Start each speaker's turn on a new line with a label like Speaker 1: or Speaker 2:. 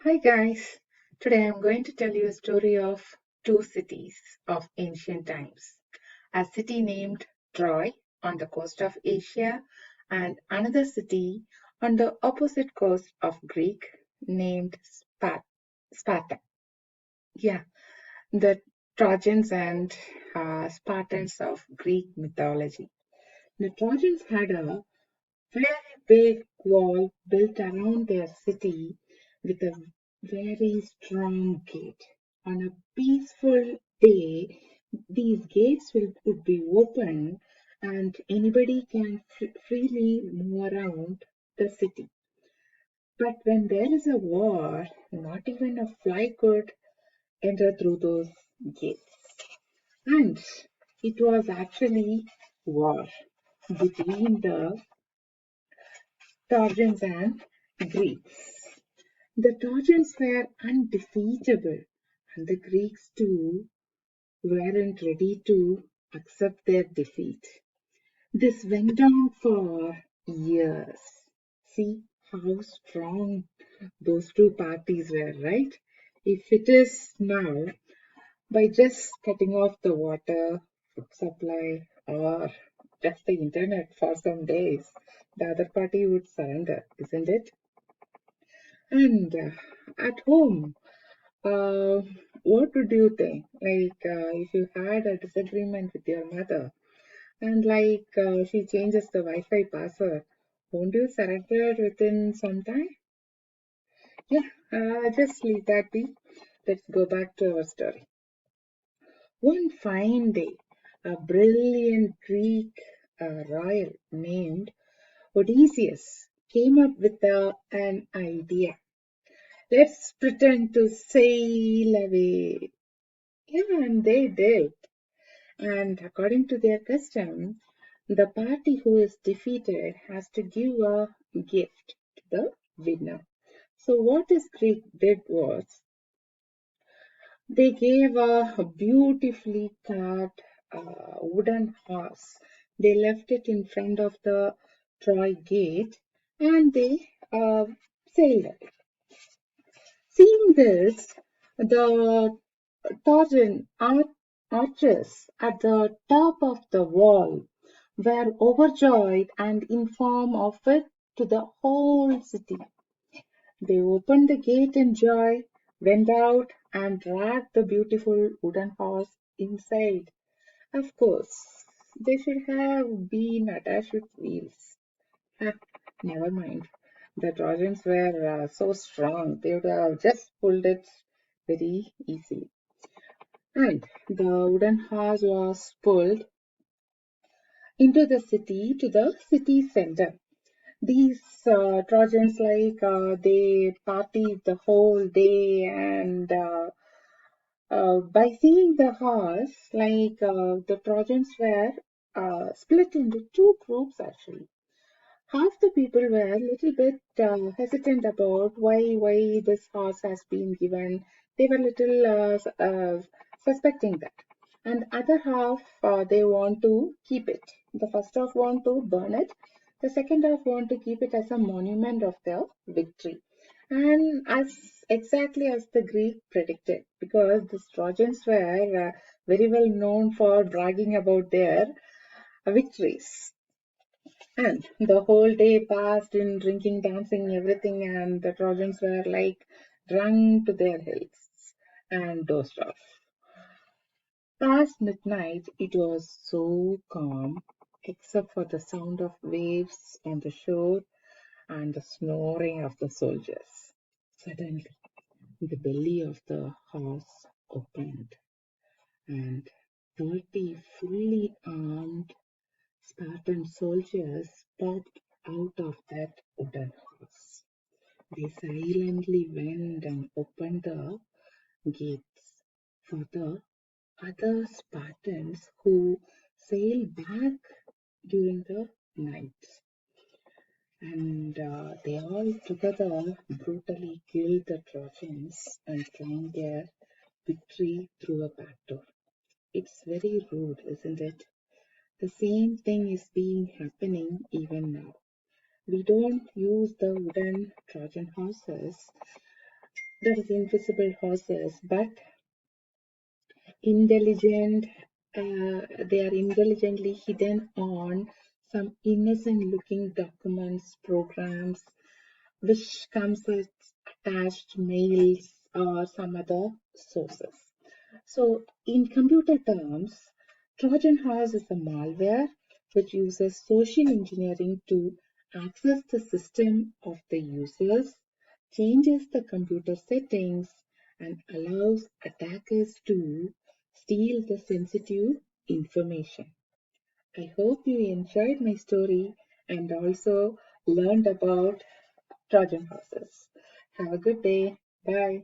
Speaker 1: Hi guys, today I'm going to tell you a story of two cities of ancient times. A city named Troy on the coast of Asia and another city on the opposite coast of Greek named Sparta. Yeah, the Trojans and Spartans of Greek mythology. The Trojans had a very big wall built around their city with a very strong gate. On a peaceful day, these gates would be open and anybody can freely move around the city. But when there is a war, not even a fly could enter through those gates. And it was actually war between the Trojans and Greeks. The Trojans were undefeatable, and the Greeks too weren't ready to accept their defeat. This went on for years. See how strong those two parties were, right? If it is now, by just cutting off the water, food supply, or just the internet for some days, the other party would surrender, isn't it? And at home, uh, what would you think? If you had a disagreement with your mother and she changes the Wi-Fi password, won't you surrender within some time? Yeah, just leave that be. Let's go back to our story. One fine day, a brilliant Greek royal named Odysseus came up with an idea. Let's pretend to sail away. Yeah, and they did. And according to their custom, the party who is defeated has to give a gift to the winner. So what this Greek did was they gave a beautifully carved wooden horse. They left it in front of the Troy gate and they sailed away. Seeing this, the Trojan archers at the top of the wall were overjoyed and informed of it to the whole city. They opened the gate in joy, went out, and dragged the beautiful wooden horse inside. Of course, they should have been attached with wheels. Ah, never mind. The Trojans were so strong, they would have just pulled it very easily. And the wooden horse was pulled into the city to the city center. These Trojans, they partied the whole day, and by seeing the horse, the Trojans were split into two groups actually. Half the people were a little bit hesitant about why this horse has been given. They were little suspecting that, and other half they want to keep it. The first half want to burn it. The second half want to keep it as a monument of their victory, and as exactly as the Greek predicted, because the Trojans were very well known for bragging about their victories. And the whole day passed in drinking, dancing, everything, and the Trojans were like drunk to their health and dozed off. Past midnight, it was so calm, except for the sound of waves on the shore and the snoring of the soldiers. Suddenly, the belly of the horse opened, and 30 fully armed Spartan soldiers popped out of that wooden horse. They silently went and opened the gates for the other Spartans who sailed back during the night. And they all together brutally killed the Trojans and claimed their victory through a back door. It's very rude, isn't it? The same thing is being happening even now. We don't use the wooden Trojan horses. that is invisible horses, but intelligent, they are intelligently hidden on some innocent looking documents, programs, which comes as attached mails or some other sources. So, in computer terms, Trojan Horse is a malware which uses social engineering to access the system of the users, changes the computer settings, and allows attackers to steal the sensitive information. I hope you enjoyed my story and also learned about Trojan horses. Have a good day. Bye.